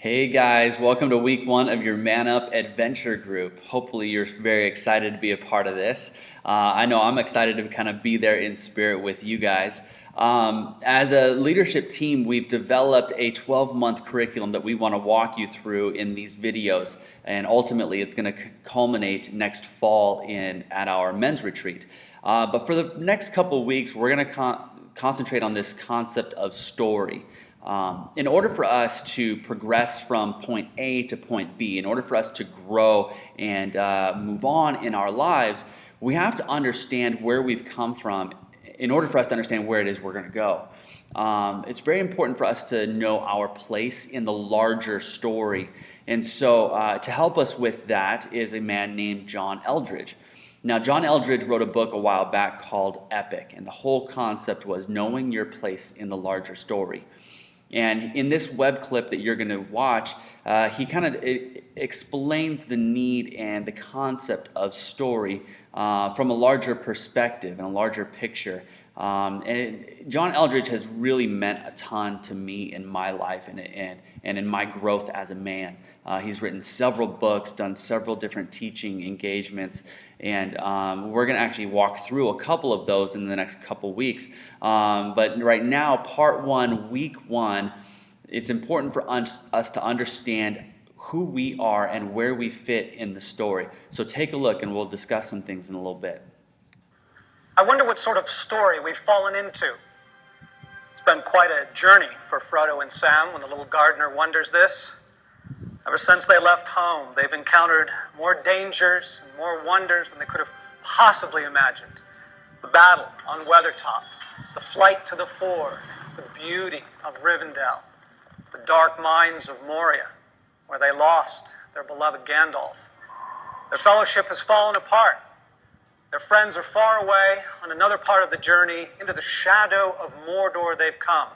Hey guys, welcome to week one of your Man Up Adventure Group. Hopefully, you're very excited to be a part of this. I know I'm excited to kind of be there in spirit with you guys. As a leadership team, we've developed a 12-month curriculum that we want to walk you through in these videos, and ultimately, it's going to culminate next fall at our men's retreat. But for the next couple of weeks, we're going to concentrate on this concept of story. In order for us to progress from point A to point B, in order for us to grow and move on in our lives, we have to understand where we've come from in order for us to understand where it is we're going to go. It's very important for us to know our place in the larger story. And so to help us with that is a man named John Eldredge. Now, John Eldredge wrote a book a while back called Epic, and the whole concept was knowing your place in the larger story. And in this web clip that you're going to watch, he kind of explains the need and the concept of story from a larger perspective and a larger picture. And John Eldredge has really meant a ton to me in my life and in my growth as a man. He's written several books, done several different teaching engagements, and we're going to actually walk through a couple of those in the next couple weeks. But right now, part one, week one, it's important for us to understand who we are and where we fit in the story. So take a look and we'll discuss some things in a little bit. I wonder what sort of story we've fallen into. It's been quite a journey for Frodo and Sam when the little gardener wonders this. Ever since they left home, they've encountered more dangers and more wonders than they could have possibly imagined. The battle on Weathertop, the flight to the Ford, the beauty of Rivendell, the dark mines of Moria, where they lost their beloved Gandalf. Their fellowship has fallen apart. Their friends are far away on another part of the journey. Into the shadow of Mordor they've come.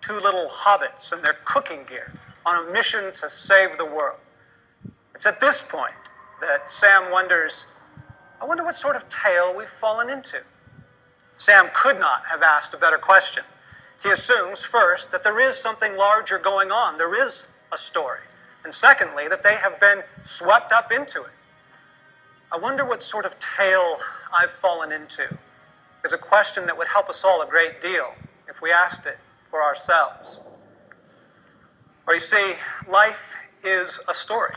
Two little hobbits and their cooking gear on a mission to save the world. It's at this point that Sam wonders, I wonder what sort of tale we've fallen into. Sam could not have asked a better question. He assumes, first, that there is something larger going on. There is a story. And secondly, that they have been swept up into it. I wonder what sort of tale I've fallen into is a question that would help us all a great deal if we asked it for ourselves. Or you see, life is a story.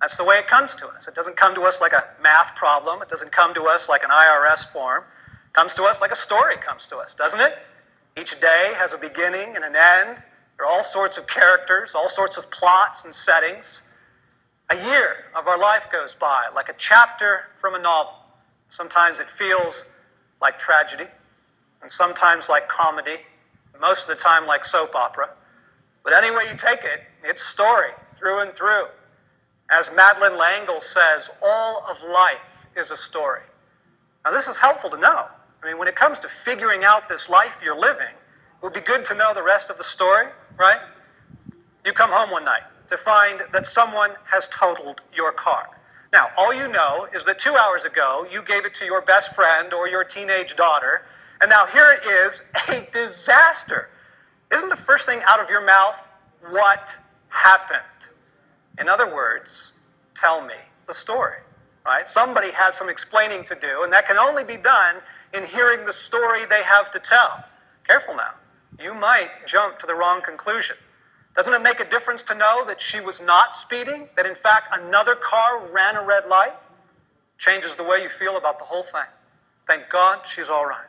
That's the way it comes to us. It doesn't come to us like a math problem. It doesn't come to us like an IRS form. It comes to us like a story comes to us, doesn't it? Each day has a beginning and an end. There are all sorts of characters, all sorts of plots and settings. A year of our life goes by like a chapter from a novel. Sometimes it feels like tragedy, and sometimes like comedy, and most of the time like soap opera. But any way you take it, it's story through and through. As Madeleine L'Engle says, all of life is a story. Now this is helpful to know. I mean, when it comes to figuring out this life you're living, it would be good to know the rest of the story, right? You come home one night to find that someone has totaled your car. Now, all you know is that 2 hours ago, you gave it to your best friend or your teenage daughter, and now here it is, a disaster. Isn't the first thing out of your mouth, what happened? In other words, tell me the story, right? Somebody has some explaining to do, and that can only be done in hearing the story they have to tell. Careful now. You might jump to the wrong conclusion. Doesn't it make a difference to know that she was not speeding, that in fact another car ran a red light? Changes the way you feel about the whole thing. Thank God she's all right.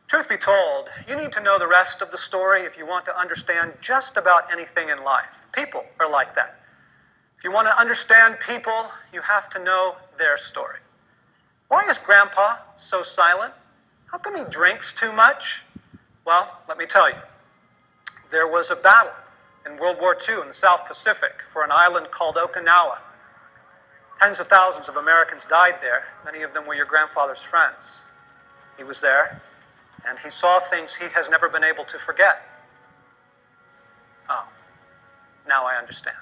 Truth be told, you need to know the rest of the story if you want to understand just about anything in life. People are like that. If you want to understand people, you have to know their story. Why is Grandpa so silent? How come he drinks too much? Well, let me tell you. There was a battle in World War II in the South Pacific for an island called Okinawa. Tens of thousands of Americans died there. Many of them were your grandfather's friends. He was there, and he saw things he has never been able to forget. Oh, now I understand.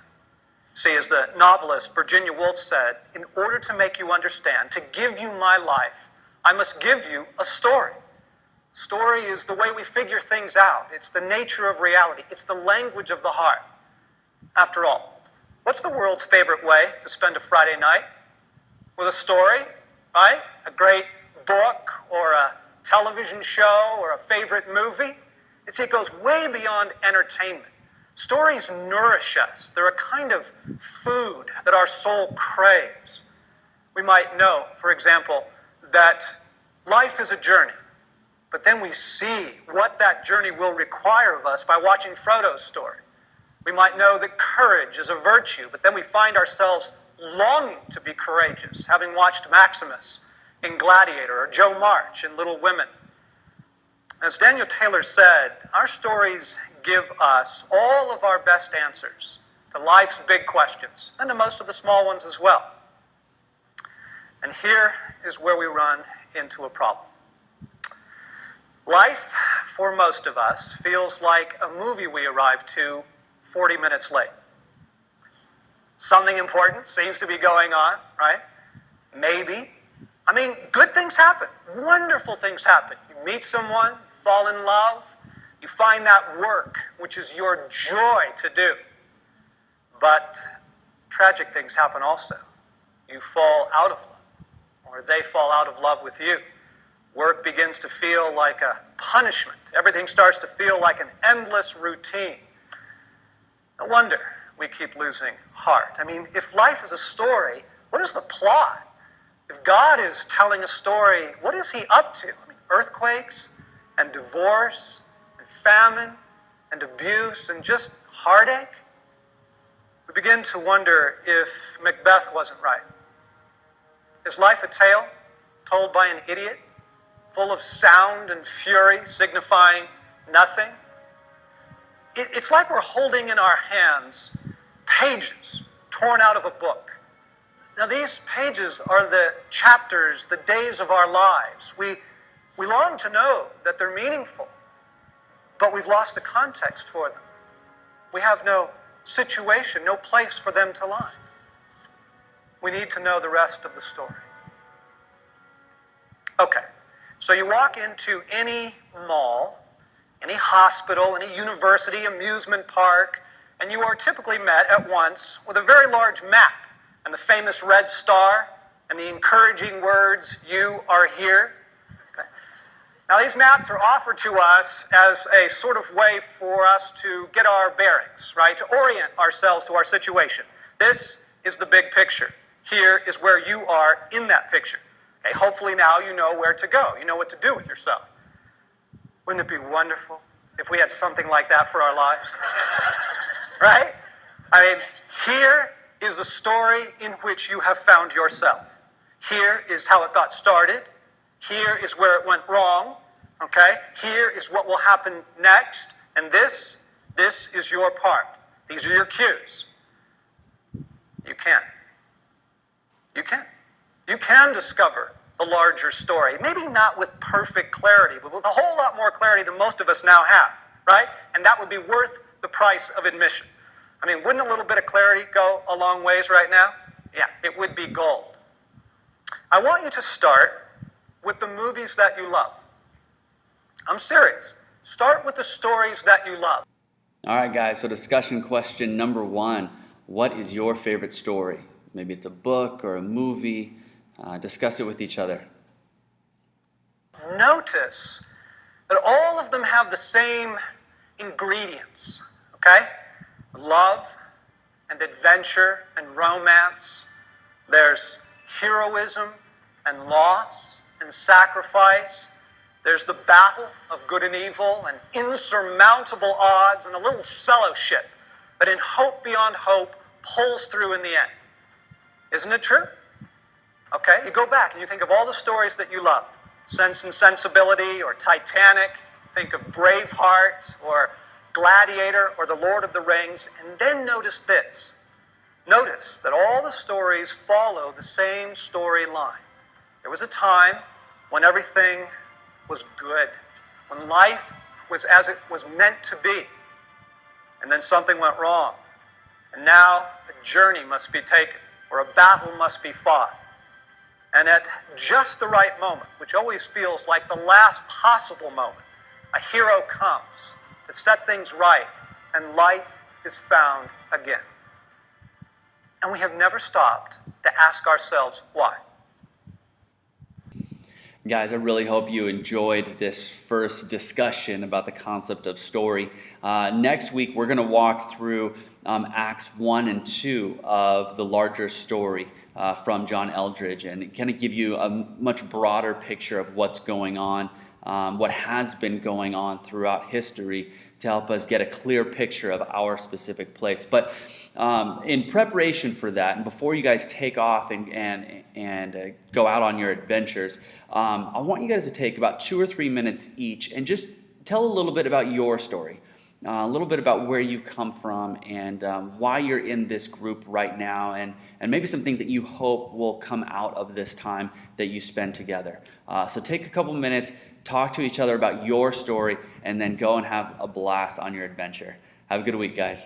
See, as the novelist Virginia Woolf said, in order to make you understand, to give you my life, I must give you a story. Story is the way we figure things out. It's the nature of reality. It's the language of the heart. After all, what's the world's favorite way to spend a Friday night? With a story, right? A great book or a television show or a favorite movie. It goes way beyond entertainment. Stories nourish us. They're a kind of food that our soul craves. We might know, for example, that life is a journey, but then we see what that journey will require of us by watching Frodo's story. We might know that courage is a virtue, but then we find ourselves longing to be courageous, having watched Maximus in Gladiator or Joe March in Little Women. As Daniel Taylor said, our stories give us all of our best answers to life's big questions, and to most of the small ones as well. And here is where we run into a problem. Life, for most of us, feels like a movie we arrive to 40 minutes late. Something important seems to be going on, right? Maybe. I mean, good things happen. Wonderful things happen. You meet someone, fall in love, you find that work, which is your joy to do. But tragic things happen also. You fall out of love, or they fall out of love with you. Work begins to feel like a punishment. Everything starts to feel like an endless routine. No wonder we keep losing heart. I mean, if life is a story, what is the plot? If God is telling a story, what is he up to? I mean, earthquakes and divorce and famine and abuse and just heartache? We begin to wonder if Macbeth wasn't right. Is life a tale told by an idiot, full of sound and fury, signifying nothing? It's like we're holding in our hands pages torn out of a book. Now, these pages are the chapters, the days of our lives. We long to know that they're meaningful, but we've lost the context for them. We have no situation, no place for them to lie. We need to know the rest of the story. Okay, so you walk into any mall, any hospital, any university, amusement park, and you are typically met at once with a very large map and the famous red star and the encouraging words, "You are here." Okay. Now, these maps are offered to us as a sort of way for us to get our bearings, right? To orient ourselves to our situation. This is the big picture. Here is where you are in that picture. Okay, hopefully now you know where to go. You know what to do with yourself. Wouldn't it be wonderful if we had something like that for our lives? Right? I mean, here is the story in which you have found yourself. Here is how it got started. Here is where it went wrong. Okay? Here is what will happen next. And this is your part. These are your cues. You can. You can. You can discover the larger story. Maybe not with perfect clarity, but with a whole lot more clarity than most of us now have, right? And that would be worth the price of admission. I mean, wouldn't a little bit of clarity go a long ways right now? Yeah, it would be gold. I want you to start with the movies that you love. I'm serious. Start with the stories that you love. All right, guys, so discussion question number 1. What is your favorite story? Maybe it's a book or a movie. Discuss it with each other. Notice that all of them have the same ingredients, okay? Love and adventure and romance. There's heroism and loss and sacrifice. There's the battle of good and evil and insurmountable odds and a little fellowship that in hope beyond hope pulls through in the end. Isn't it true? Okay, you go back and you think of all the stories that you love. Sense and Sensibility or Titanic. Think of Braveheart or Gladiator or The Lord of the Rings. And then notice this. Notice that all the stories follow the same storyline. There was a time when everything was good, when life was as it was meant to be. And then something went wrong. And now a journey must be taken, or a battle must be fought. And at just the right moment, which always feels like the last possible moment, a hero comes to set things right, and life is found again. And we have never stopped to ask ourselves why. Guys, I really hope you enjoyed this first discussion about the concept of story. Next week, we're going to walk through Acts 1 and 2 of the larger story from John Eldredge and kind of give you a much broader picture of what's going on, what has been going on throughout history to help us get a clear picture of our specific place. But in preparation for that, and before you guys take off and go out on your adventures, I want you guys to take about 2 or 3 minutes each and just tell a little bit about your story, a little bit about where you come from and why you're in this group right now, and maybe some things that you hope will come out of this time that you spend together. So take a couple minutes, talk to each other about your story, and then go and have a blast on your adventure. Have a good week, guys.